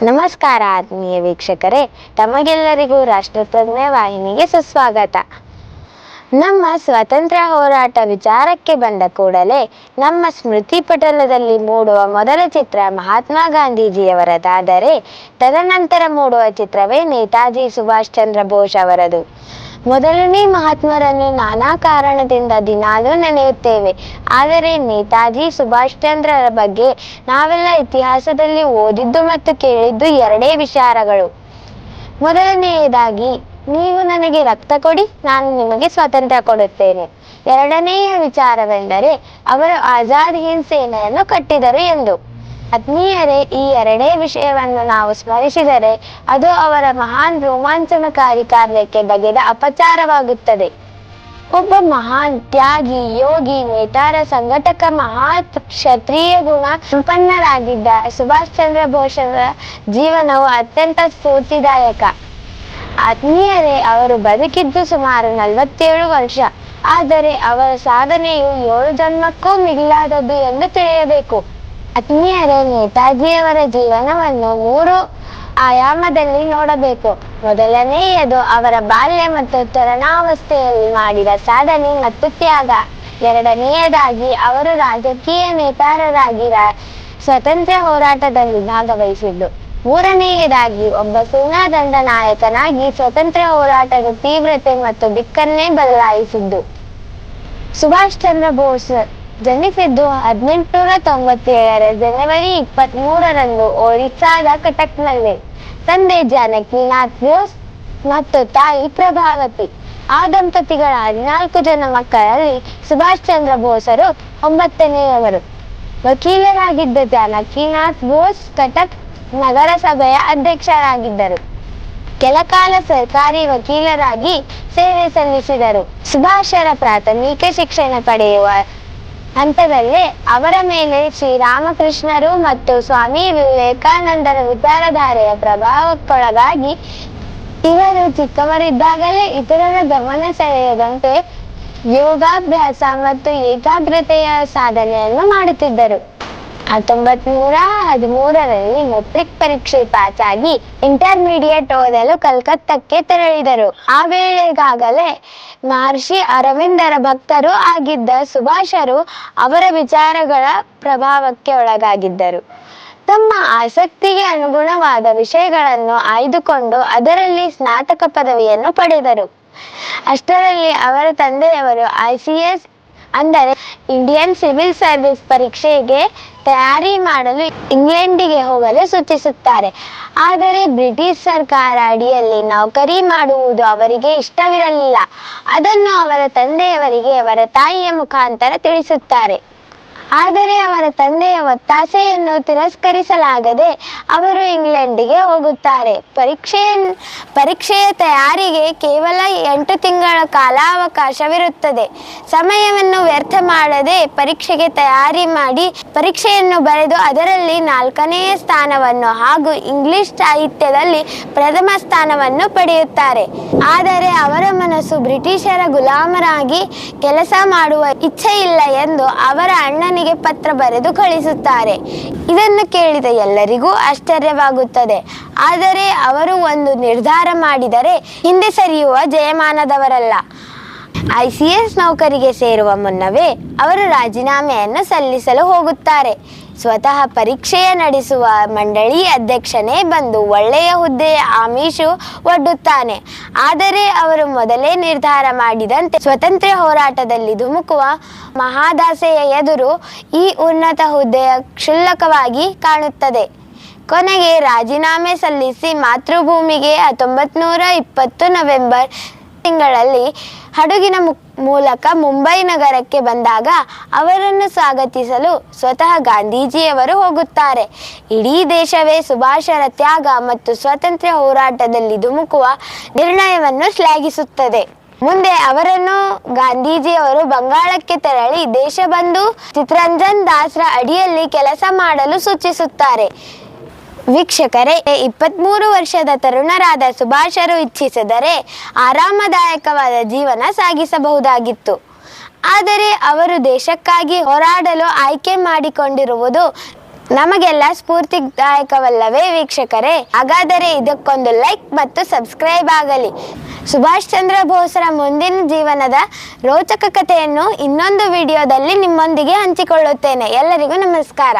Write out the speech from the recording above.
ನಮಸ್ಕಾರ ಆತ್ಮೀಯ ವೀಕ್ಷಕರೇ, ತಮಗೆಲ್ಲರಿಗೂ ರಾಷ್ಟ್ರಪ್ರಜ್ಞೆ ವಾಹಿನಿಗೆ ಸುಸ್ವಾಗತ. ನಮ್ಮ ಸ್ವಾತಂತ್ರ್ಯ ಹೋರಾಟ ವಿಚಾರಕ್ಕೆ ಬಂದ ಕೂಡಲೇ ನಮ್ಮ ಸ್ಮೃತಿ ಪಟಲದಲ್ಲಿ ಮೂಡುವ ಮೊದಲ ಚಿತ್ರ ಮಹಾತ್ಮ ಗಾಂಧೀಜಿಯವರದಾದರೆ, ತದನಂತರ ಮೂಡುವ ಚಿತ್ರವೇ ನೇತಾಜಿ ಸುಭಾಷ್ ಚಂದ್ರ ಬೋಸ್ ಅವರದು. ಮೊದಲನೇ ಮಹಾತ್ಮರನ್ನು ನಾನಾ ಕಾರಣದಿಂದ ದಿನಾಲೂ ನೆನೆಯುತ್ತೇವೆ. ಆದರೆ ನೇತಾಜಿ ಸುಭಾಷ್ ಚಂದ್ರರ ಬಗ್ಗೆ ನಾವೆಲ್ಲ ಇತಿಹಾಸದಲ್ಲಿ ಓದಿದ್ದು ಮತ್ತು ಕೇಳಿದ್ದು ಎರಡೇ ವಿಚಾರಗಳು. ಮೊದಲನೆಯದಾಗಿ, ನೀವು ನನಗೆ ರಕ್ತ ಕೊಡಿ, ನಾನು ನಿಮಗೆ ಸ್ವಾತಂತ್ರ್ಯ ಕೊಡುತ್ತೇನೆ. ಎರಡನೆಯ ವಿಚಾರವೆಂದರೆ ಅವರು ಆಜಾದ್ ಹಿಂದ್ ಸೇನೆಯನ್ನು ಕಟ್ಟಿದರು ಎಂದು. ಆತ್ಮೀಯರೇ, ಈ ಎರಡೇ ವಿಷಯವನ್ನು ನಾವು ಸ್ಮರಿಸಿದರೆ ಅದು ಅವರ ಮಹಾನ್ ರೋಮಾಂಚನಕಾರಿ ಕಾರ್ಯಕ್ಕೆ ಬಗೆದ ಅಪಚಾರವಾಗುತ್ತದೆ. ಒಬ್ಬ ಮಹಾನ್ ತ್ಯಾಗಿ, ಯೋಗಿ, ನೇತಾರ, ಸಂಘಟಕ, ಮಹಾನ್ ಕ್ಷತ್ರಿಯ ಗುಣ ಸಂಪನ್ನರಾಗಿದ್ದ ಸುಭಾಷ್ ಚಂದ್ರ ಬೋಸ್ರ ಜೀವನವು ಅತ್ಯಂತ ಸ್ಫೂರ್ತಿದಾಯಕ. ಆತ್ಮೀಯರೇ, ಅವರು ಬದುಕಿದ್ದು ಸುಮಾರು 47 ವರ್ಷ. ಆದರೆ ಅವರ ಸಾಧನೆಯು 7 ಜನ್ಮಕ್ಕೂ ಮಿಗಿಲಾದದ್ದು ಎಂದು ತಿಳಿಯಬೇಕು. ಆತ್ಮೀಯರೇ, ನೇತಾಜಿಯವರ ಜೀವನವನ್ನು 3 ಆಯಾಮದಲ್ಲಿ ನೋಡಬೇಕು. ಮೊದಲನೆಯದು ಅವರ ಬಾಲ್ಯ ಮತ್ತು ತರುಣಾವಸ್ಥೆಯಲ್ಲಿ ಮಾಡಿದ ಸಾಧನೆ ಮತ್ತು ತ್ಯಾಗ. ಎರಡನೆಯದಾಗಿ ಅವರು ರಾಜಕೀಯ ನೇತಾರರಾಗಿ ಸ್ವಾತಂತ್ರ್ಯ ಹೋರಾಟದಲ್ಲಿ ಭಾಗವಹಿಸಿದ್ದು. ಮೂರನೆಯದಾಗಿ ಒಬ್ಬ ಸೇನಾ ದಂಡ ನಾಯಕನಾಗಿ ಸ್ವಾತಂತ್ರ್ಯ ಹೋರಾಟದ ತೀವ್ರತೆ ಮತ್ತು ದಿಕ್ಕನ್ನೇ ಬದಲಾಯಿಸಿದ್ದು. ಸುಭಾಷ್ ಚಂದ್ರ ಬೋಸ್ ಜನಿಸಿದ್ದು 1897 ಜನವರಿ 23ರಂದು ಒರಿಸ್ಸಾದ ಕಟಕ್ನಲ್ಲಿ. ತಂದೆ ಜಾನಕಿನಾಥ್ ಬೋಸ್ ಮತ್ತು ತಾಯಿ ಪ್ರಭಾವತಿ. ಆ ದಂಪತಿಗಳ 14 ಜನ ಮಕ್ಕಳಲ್ಲಿ ಸುಭಾಷ್ ಚಂದ್ರ ಬೋಸರು 9ನೇಯವರು. ವಕೀಲರಾಗಿದ್ದ ಜಾನಕಿನಾಥ್ ಬೋಸ್ ಕಟಕ್ ನಗರಸಭೆಯ ಅಧ್ಯಕ್ಷರಾಗಿದ್ದರು. ಕೆಲಕಾಲ ಸರ್ಕಾರಿ ವಕೀಲರಾಗಿ ಸೇವೆ ಸಲ್ಲಿಸಿದರು. ಸುಭಾಷರ ಪ್ರಾಥಮಿಕ ಶಿಕ್ಷಣ ಪಡೆಯುವ ಹಂತದಲ್ಲೇ ಅವರ ಮೇಲೆ ಶ್ರೀರಾಮಕೃಷ್ಣರು ಮತ್ತು ಸ್ವಾಮಿ ವಿವೇಕಾನಂದರ ವಿಚಾರಧಾರೆಯ ಪ್ರಭಾವಕ್ಕೊಳಗಾಗಿ ಇವರು ಚಿಕ್ಕವರಿದ್ದಾಗಲೇ ಇತರರ ಗಮನ ಸೆಳೆಯದಂತೆ ಯೋಗಾಭ್ಯಾಸ ಮತ್ತು ಏಕಾಗ್ರತೆಯ ಸಾಧನೆಯನ್ನು ಮಾಡುತ್ತಿದ್ದರು. 1913ರಲ್ಲಿ ಮೆಟ್ರಿಕ್ ಪರೀಕ್ಷೆ ಪಾಸಾಗಿ ಇಂಟರ್ಮೀಡಿಯೇಟ್ ಓದಲು ಕಲ್ಕತ್ತಕ್ಕೆ ತೆರಳಿದರು. ಆ ವೇಳೆಗಾಗಲೇ ಮಹರ್ಷಿ ಅರವಿಂದರ ಭಕ್ತರೂ ಆಗಿದ್ದ ಸುಭಾಷರು ಅವರ ವಿಚಾರಗಳ ಪ್ರಭಾವಕ್ಕೆ ಒಳಗಾಗಿದ್ದರು. ತಮ್ಮ ಆಸಕ್ತಿಗೆ ಅನುಗುಣವಾದ ವಿಷಯಗಳನ್ನು ಆಯ್ದುಕೊಂಡು ಅದರಲ್ಲಿ ಸ್ನಾತಕ ಪದವಿಯನ್ನು ಪಡೆದರು. ಅಷ್ಟರಲ್ಲಿ ಅವರ ತಂದೆಯವರು ICS ಅಂದರೆ ಇಂಡಿಯನ್ ಸಿವಿಲ್ ಸರ್ವಿಸ್ ಪರೀಕ್ಷೆಗೆ ತಯಾರಿ ಮಾಡಲು ಇಂಗ್ಲೆಂಡಿಗೆ ಹೋಗಲು ಸೂಚಿಸುತ್ತಾರೆ. ಆದರೆ ಬ್ರಿಟಿಷ್ ಸರ್ಕಾರ ಅಡಿಯಲ್ಲಿ ನೌಕರಿ ಮಾಡುವುದು ಅವರಿಗೆ ಇಷ್ಟವಿರಲಿಲ್ಲ. ಅದನ್ನು ಅವರ ತಂದೆಯವರಿಗೆ ಅವರ ತಾಯಿಯ ಮುಖಾಂತರ ತಿಳಿಸುತ್ತಾರೆ. ಆದರೆ ಅವರ ತಂದೆಯ ಒತ್ತಾಸೆಯನ್ನು ತಿರಸ್ಕರಿಸಲಾಗದೆ ಅವರು ಇಂಗ್ಲೆಂಡಿಗೆ ಹೋಗುತ್ತಾರೆ. ಪರೀಕ್ಷೆಯ ತಯಾರಿಗೆ ಕೇವಲ 8 ತಿಂಗಳ ಕಾಲಾವಕಾಶವಿರುತ್ತದೆ. ಸಮಯವನ್ನು ವ್ಯರ್ಥ ಮಾಡದೆ ಪರೀಕ್ಷೆಗೆ ತಯಾರಿ ಮಾಡಿ ಪರೀಕ್ಷೆಯನ್ನು ಬರೆದು ಅದರಲ್ಲಿ 4ನೇಯ ಸ್ಥಾನವನ್ನು ಹಾಗೂ ಇಂಗ್ಲಿಷ್ ಸಾಹಿತ್ಯದಲ್ಲಿ ಪ್ರಥಮ ಸ್ಥಾನವನ್ನು ಪಡೆಯುತ್ತಾರೆ. ಆದರೆ ಅವರ ಮನಸ್ಸು ಬ್ರಿಟಿಷರ ಗುಲಾಮರಾಗಿ ಕೆಲಸ ಮಾಡುವ ಇಚ್ಛೆ ಇಲ್ಲ ಎಂದು ಅವರ ಅಣ್ಣನಿಗೆ ಪತ್ರ ಬರೆದು ಕಳಿಸುತ್ತಾರೆ. ಇದನ್ನು ಕೇಳಿದ ಎಲ್ಲರಿಗೂ ಆಶ್ಚರ್ಯವಾಗುತ್ತದೆ. ಆದರೆ ಅವರು ಒಂದು ನಿರ್ಧಾರ ಮಾಡಿದರೆ ಹಿಂದೆ ಸರಿಯುವ ಜಯಮಾನದವರಲ್ಲ. ICS ನೌಕರಿಗೆ ಸೇರುವ ಮುನ್ನವೇ ಅವರು ರಾಜೀನಾಮೆಯನ್ನು ಸಲ್ಲಿಸಲು ಹೋಗುತ್ತಾರೆ. ಸ್ವತಃ ಪರೀಕ್ಷೆಯ ನಡೆಸುವ ಮಂಡಳಿ ಅಧ್ಯಕ್ಷನೇ ಬಂದು ಒಳ್ಳೆಯ ಹುದ್ದೆಯ ಆಮಿಷು ಒಡ್ಡುತ್ತಾನೆ. ಆದರೆ ಅವರು ಮೊದಲೇ ನಿರ್ಧಾರ ಮಾಡಿದಂತೆ ಸ್ವಾತಂತ್ರ್ಯ ಹೋರಾಟದಲ್ಲಿ ಧುಮುಕುವ ಮಹಾದಾಸೆಯ ಎದುರು ಈ ಉನ್ನತ ಹುದ್ದೆಯ ಕ್ಷುಲ್ಲಕವಾಗಿ ಕಾಣುತ್ತದೆ. ಕೊನೆಗೆ ರಾಜೀನಾಮೆ ಸಲ್ಲಿಸಿ ಮಾತೃಭೂಮಿಗೆ 1920 ನವೆಂಬರ್ ತಿಂಗಳಲ್ಲಿ ಹಡಗಿನ ಮೂಲಕ ಮುಂಬೈ ನಗರಕ್ಕೆ ಬಂದಾಗ ಅವರನ್ನು ಸ್ವಾಗತಿಸಲು ಸ್ವತಃ ಗಾಂಧೀಜಿಯವರು ಹೋಗುತ್ತಾರೆ. ಇಡೀ ದೇಶವೇ ಸುಭಾಷರ ತ್ಯಾಗ ಮತ್ತು ಸ್ವಾತಂತ್ರ್ಯ ಹೋರಾಟದಲ್ಲಿ ಧುಮುಕುವ ನಿರ್ಣಯವನ್ನು ಶ್ಲಾಘಿಸುತ್ತದೆ. ಮುಂದೆ ಅವರನ್ನು ಗಾಂಧೀಜಿಯವರು ಬಂಗಾಳಕ್ಕೆ ತೆರಳಿ ದೇಶಬಂಧು ಚಿತ್ತರಂಜನ್ ದಾಸ್ರ ಅಡಿಯಲ್ಲಿ ಕೆಲಸ ಮಾಡಲು ಸೂಚಿಸುತ್ತಾರೆ. ವೀಕ್ಷಕರೇ, 23 ವರ್ಷದ ತರುಣರಾದ ಸುಭಾಷರು ಇಚ್ಛಿಸಿದರೆ ಆರಾಮದಾಯಕವಾದ ಜೀವನ ಸಾಗಿಸಬಹುದಾಗಿತ್ತು. ಆದರೆ ಅವರು ದೇಶಕ್ಕಾಗಿ ಹೋರಾಡಲು ಆಯ್ಕೆ ಮಾಡಿಕೊಂಡಿರುವುದು ನಮಗೆಲ್ಲ ಸ್ಫೂರ್ತಿದಾಯಕವಲ್ಲವೇ ವೀಕ್ಷಕರೇ? ಹಾಗಾದರೆ ಇದಕ್ಕೊಂದು ಲೈಕ್ ಮತ್ತು ಸಬ್ಸ್ಕ್ರೈಬ್ ಆಗಲಿ. ಸುಭಾಷ್ ಚಂದ್ರ ಬೋಸ್ರ ಮುಂದಿನ ಜೀವನದ ರೋಚಕ ಕಥೆಯನ್ನು ಇನ್ನೊಂದು ವಿಡಿಯೋದಲ್ಲಿ ನಿಮ್ಮೊಂದಿಗೆ ಹಂಚಿಕೊಳ್ಳುತ್ತೇನೆ. ಎಲ್ಲರಿಗೂ ನಮಸ್ಕಾರ.